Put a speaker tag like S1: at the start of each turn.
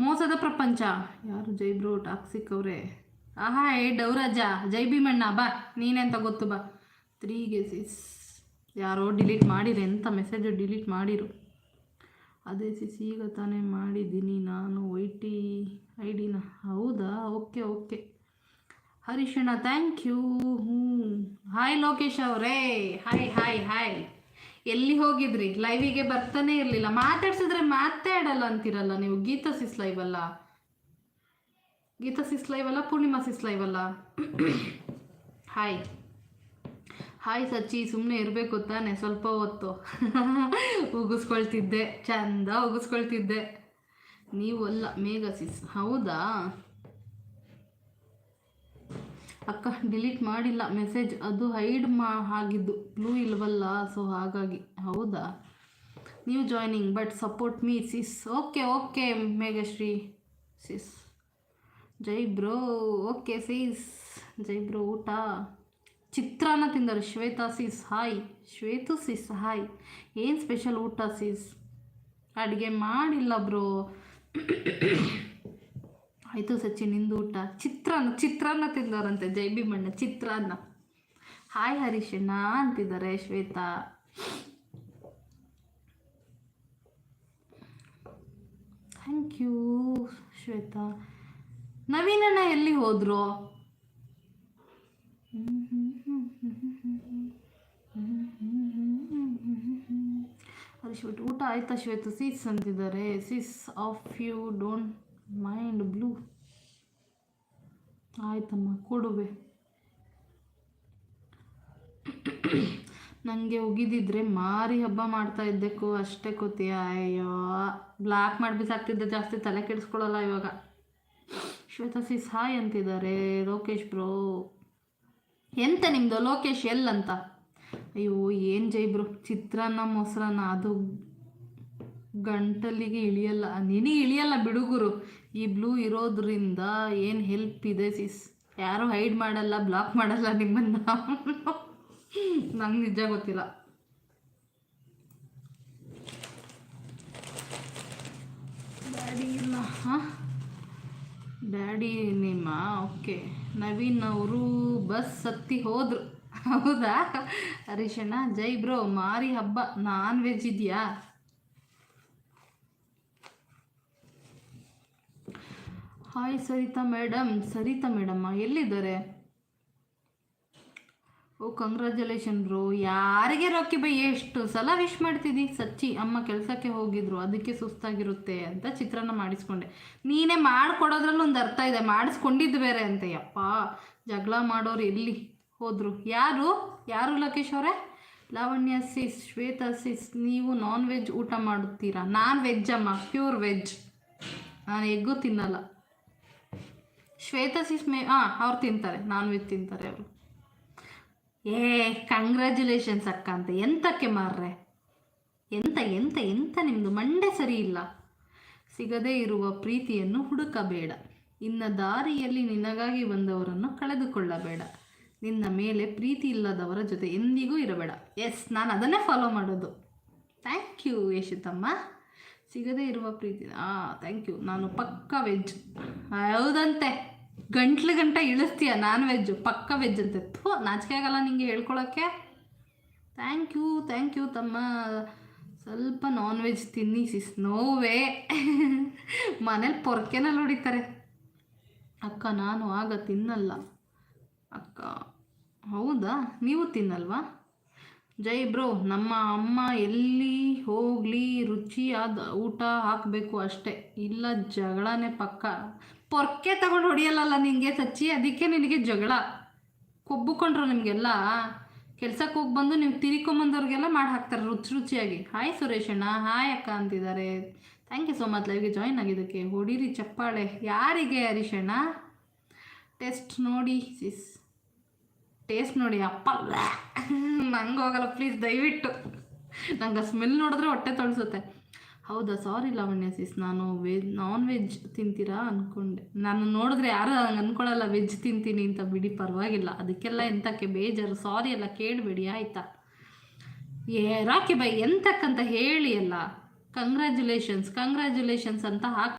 S1: ಮೋಸದ ಪ್ರಪಂಚ. ಯಾರು ಜೈ ಬ್ರೋ ಟಾಕ್ಸಿಕ್ ಅವರೇ? ಆಹಾ ಡೌರಾಜ ಜೈ ಭೀಮಣ್ಣ ಬಾ, ನೀನೆಂತ ಗೊತ್ತು ಬಾ. 3 ಸಿಸ್ ಯಾರೋ ಡಿಲೀಟ್ ಮಾಡಿರಿ, ಎಂಥ ಮೆಸೇಜು ಡಿಲೀಟ್ ಮಾಡಿರು. ಅದೇ ಸಿಸ್ ಈಗ ತಾನೇ ಮಾಡಿದ್ದೀನಿ ನಾನು ವೈಟಿ ಐಡಿನ. ಹೌದಾ, ಓಕೆ ಓಕೆ ಹರೀಶಣ್ಣ, ಥ್ಯಾಂಕ್ ಯು. ಹಾಯ್ ಲೋಕೇಶ್ ಅವರೇ, ಹಾಯ್ ಹಾಯ್ ಹಾಯ್. ಎಲ್ಲಿ ಹೋಗಿದ್ರಿ? ಲೈವಿಗೆ ಬರ್ತಾನೆ ಇರಲಿಲ್ಲ. ಮಾತಾಡ್ಸಿದ್ರೆ ಮಾತಾಡಲ್ಲ ಅಂತೀರಲ್ಲ ನೀವು. ಗೀತಾ ಸಿಸ್ ಲೈವ್ ಅಲ್ಲ, ಗೀತಾ ಸಿಸ್ ಲೈವ್ ಅಲ್ಲ, ಪೂರ್ಣಿಮಾ ಸಿಸ್ ಲೈವ್ ಅಲ್ಲ. ಹಾಯ್ ಹಾಯ್ ಸಚ್ಚಿ, ಸುಮ್ಮನೆ ಇರಬೇಕು ತಾನೆ ಸ್ವಲ್ಪ ಹೊತ್ತು. ಉಗಿಸ್ಕೊಳ್ತಿದ್ದೆ, ಚಂದ ಉಗಿಸ್ಕೊಳ್ತಿದ್ದೆ. ನೀವು ಅಲ್ಲ ಮೇಘ ಸಿಸ್. ಹೌದಾ ಅಕ್ಕ, ಡಿಲೀಟ್ ಮಾಡಿಲ್ಲ ಮೆಸೇಜ್, ಅದು ಹೈಡ್ ಆಗಿದ್ದು, ಬ್ಲೂ ಇಲ್ವಲ್ಲ ಸೊ ಹಾಗಾಗಿ. ಹೌದಾ, ನೀವು joining but support me sis. Okay okay Meghashree sis. ಜೈ ಬ್ರೋ. ಓಕೆ ಸಿಸ್, ಜೈ ಬ್ರೋ. ಊಟ ಚಿತ್ರಾನ್ನ ತಿಂದರು. Shweta sis hi. Shwetu sis hi. ಏನು ಸ್ಪೆಷಲ್ ಊಟ ಸಿಸ್? ಅಡುಗೆ ಮಾಡಿಲ್ಲ ಬ್ರೋ. ಆಯಿತು ಸಚಿನ್, ನಿಂದು ಊಟ? ಚಿತ್ರಾನ್ನ ತಿಂದವರಂತೆ ಜೈ ಭೀಮಣ್ಣ. ಚಿತ್ರಾನ್ನ. ಹಾಯ್ ಹರೀಶಣ್ಣ ಅಂತಿದ್ದಾರೆ ಶ್ವೇತಾ. Thank you Shweta. ನವೀನಣ್ಣ ಎಲ್ಲಿ ಹೋದ್ರು? ಹರೀಶ್ ಊಟ ಆಯ್ತಾ ಶ್ವೇತು ಸಿಸ್ ಅಂತಿದ್ದಾರೆ. Sis if you don't mind blue. ಆಯ್ತಮ್ಮ, ಕೊಡುವೆ. ನನಗೆ ಉಗಿದಿದ್ರೆ ಮಾರಿ ಹಬ್ಬ ಮಾಡ್ತಾ ಇದ್ದಕ್ಕೂ ಅಷ್ಟೇ ಕೋತಿಯ. ಅಯ್ಯೋ, ಬ್ಲಾಕ್ ಮಾಡಿ ಬಿಸಾಕ್ತಿದ್ದೆ, ಜಾಸ್ತಿ ತಲೆ ಕೆಡಿಸ್ಕೊಳ್ಳಲ್ಲ ಇವಾಗ. ಶ್ವೇತಾ ಸಿಸ್ ಹಾಯ್ ಅಂತಿದ್ದಾರೆ. ಲೋಕೇಶ್ ಬ್ರೋ, ಎಂತ ನಿಮ್ಮದು ಲೋಕೇಶ್ ಎಲ್ಲಂತ? ಅಯ್ಯೋ ಏನು ಜೈ ಬ್ರೋ, ಚಿತ್ರಾನ್ನ ಮೊಸರನ್ನ ಅದು ಗಂಟಲಿಗೆ ಇಳಿಯಲ್ಲ. ನಿನಗೆ ಇಳಿಯಲ್ಲ ಬಿಡುಗುರು, ಈ ಬ್ಲೂ ಇರೋದ್ರಿಂದ ಏನು ಹೆಲ್ಪ್ ಇದೆ ಸಿಸ್? ಯಾರೂ ಹೈಡ್ ಮಾಡಲ್ಲ, ಬ್ಲಾಕ್ ಮಾಡಲ್ಲ ನಿಮ್ಮನ್ನು. ನಂಗೆ ನಿಜ ಗೊತ್ತಿಲ್ಲ. ಡ್ಯಾಡಿ ಇಲ್ಲ. ಹಾಂ, ಡ್ಯಾಡಿ ನಿಮ್ಮ ಓಕೆ. ನವೀನ್ ಅವರು ಬಸ್ ಹತ್ತಿ ಹೋದರು. ಹೌದಾ ಹರೀಶಣ್ಣ. ಜೈ ಬ್ರೋ, ಮಾರಿ ಹಬ್ಬ ನಾನ್ ವೆಜ್ ಇದೆಯಾ? Hi Sarita madam. ಸರಿತಾ ಮೇಡಮ್ಮ ಎಲ್ಲಿದ್ದಾರೆ? Oh congratulation bro. ಯಾರಿಗೆ ರಾಕಿ ಬೈ ಎಷ್ಟು ಸಲ ವಿಶ್ ಮಾಡ್ತಿದ್ದಿ? ಸಚ್ಚಿ ಅಮ್ಮ ಕೆಲಸಕ್ಕೆ ಹೋಗಿದ್ರು, ಅದಕ್ಕೆ ಸುಸ್ತಾಗಿರುತ್ತೆ ಅಂತ ಚಿತ್ರಾನ್ನ ಮಾಡಿಸ್ಕೊಂಡೆ. ನೀನೇ ಮಾಡಿಕೊಡೋದ್ರಲ್ಲೂ ಒಂದು ಅರ್ಥ ಇದೆ, ಮಾಡಿಸ್ಕೊಂಡಿದ್ದು ಬೇರೆ ಅಂತ. ಯಪ್ಪ, ಜಗಳ ಮಾಡೋರು ಎಲ್ಲಿ ಹೋದರು? ಯಾರು ಲೋಕೇಶ್ ಅವರೇ? ಲಾವಣ್ಯ ಸಿಸ್, ಶ್ವೇತಾ ಸಿಸ್, ನೀವು ನಾನ್ ವೆಜ್ ಊಟ ಮಾಡುತ್ತೀರಾ? ನಾನ್ ವೆಜ್ ಅಮ್ಮ, ಪ್ಯೂರ್ ವೆಜ್. ನಾನು ಎಗ್ಗು ತಿನ್ನಲ್ಲ. ಶ್ವೇತಾ ಸಿಸ್ ಅವ್ರು ತಿಂತಾರೆ, ನಾನ್ ವೆಜ್ ತಿಂತಾರೆ ಅವರು. ಕಂಗ್ರ್ಯಾಚುಲೇಷನ್ಸ್ ಅಕ್ಕ ಅಂತ ಎಂತಕ್ಕೆ ಮಾರ್ರೆ? ಎಂತ ಎಂತ ಎಂತ ನಿಮ್ಮದು ಮಂಡೆ ಸರಿ ಇಲ್ಲ. ಸಿಗದೇ ಇರುವ ಪ್ರೀತಿಯನ್ನು ಹುಡುಕಬೇಡ, ಇನ್ನ ದಾರಿಯಲ್ಲಿ ನಿನಗಾಗಿ ಬಂದವರನ್ನು ಕಳೆದುಕೊಳ್ಳಬೇಡ, ನಿನ್ನ ಮೇಲೆ ಪ್ರೀತಿ ಇಲ್ಲದವರ ಜೊತೆ ಎಂದಿಗೂ ಇರಬೇಡ. ಎಸ್, ನಾನು ಅದನ್ನೇ ಫಾಲೋ ಮಾಡೋದು. ಥ್ಯಾಂಕ್ ಯು ಯಶುತಮ್ಮ. ಸಿಗದೇ ಇರುವ ಪ್ರೀತಿ, ಥ್ಯಾಂಕ್ ಯು. ನಾನು ಪಕ್ಕ ವೆಜ್. ಹೌದಂತೆ, ಗಂಟ್ಲ ಇಳಿಸ್ತೀಯ ನಾನ್ ವೆಜ್ಜು, ಪಕ್ಕ ವೆಜ್ ಅಂತೆ. ನಾಚಿಕೆ ಆಗಲ್ಲ ನಿಂಗೆ ಹೇಳ್ಕೊಳಕ್ಕೆ? ಥ್ಯಾಂಕ್ ಯು ತಮ್ಮ. ಸ್ವಲ್ಪ ನಾನ್ ವೆಜ್ ತಿನ್ನಿ ಸಿಸ್. ನೋವೇ, ಮನೇಲಿ ಪೊರ್ಕೆನಲ್ಲಿ ಹೊಡಿತಾರೆ. ಅಕ್ಕ ನಾನು ಆಗ ತಿನ್ನಲ್ಲ. ಅಕ್ಕ ಹೌದಾ, ನೀವು ತಿನ್ನಲ್ವಾ? ಜೈ ಬ್ರೋ, ನಮ್ಮ ಅಮ್ಮ ಎಲ್ಲಿ ಹೋಗಲಿ ರುಚಿಯಾದ ಊಟ ಹಾಕಬೇಕು ಅಷ್ಟೇ, ಇಲ್ಲ ಜಗಳನೇ ಪಕ್ಕ. ಪೊರ್ಕೆ ತಗೊಂಡು ಹೊಡಿಯಲ್ಲ ನಿನಗೆ ಸಚ್ಚಿ, ಅದಕ್ಕೆ ನಿನಗೆ ಜಗಳ. ಕೊಬ್ಬುಕೊಂಡ್ರು ನಿಮಗೆಲ್ಲ. ಕೆಲ್ಸಕ್ಕೆ ಹೋಗಿ ಬಂದು ನೀವು ತಿರಿಕೊಂಬಂದವ್ರಿಗೆಲ್ಲ ಮಾಡಿ ಹಾಕ್ತಾರೆ ರುಚಿಯಾಗಿ. ಹಾಯ್ ಸುರೇಶಣ್ಣ. ಹಾಯ್ ಅಕ್ಕ ಅಂತಿದ್ದಾರೆ. ಥ್ಯಾಂಕ್ ಯು ಸೋ ಮಚ್ ಲೈವ್ಗೆ ಜಾಯಿನ್ ಆಗಿದ್ದಕ್ಕೆ. ಹೊಡೀರಿ ಚಪ್ಪಾಳೆ. ಯಾರಿಗೆ ಹರೀಶಣ್ಣ? ಟೆಸ್ಟ್ ನೋಡಿ ಸಿಸ್, ಟೇಸ್ಟ್ ನೋಡಿ. ಅಪ್ಪ ನಂಗೆ ಹೋಗಲ್ಲ ಪ್ಲೀಸ್, ದಯವಿಟ್ಟು. ನಂಗೆ ಸ್ಮೆಲ್ ನೋಡಿದ್ರೆ ಹೊಟ್ಟೆ ತೊಳಸುತ್ತೆ. ಹೌದಾ, ಸಾರಿ ಲಾವಣ್ಯ ಸಿಸ್, ನಾನು ನಾನ್ ವೆಜ್ ತಿಂತೀರಾ ಅಂದ್ಕೊಂಡೆ. ನಾನು ನೋಡಿದ್ರೆ ಯಾರು ಹಂಗೆ ಅಂದ್ಕೊಳ್ಳಲ್ಲ ವೆಜ್ ತಿಂತೀನಿ ಅಂತ. ಬಿಡಿ ಪರವಾಗಿಲ್ಲ, ಅದಕ್ಕೆಲ್ಲ ಎಂತಕ್ಕೆ ಬೇಜಾರು. ಸಾರಿ ಎಲ್ಲ ಕೇಳಬೇಡಿ ಆಯಿತಾ? ರಾಕಿ ಬೈ ಎಂತಕ್ಕಂತ ಹೇಳಿ ಅಲ್ಲ. ಕಂಗ್ರ್ಯಾಚುಲೇಷನ್ಸ್ ಅಂತ ಹಾಕಿ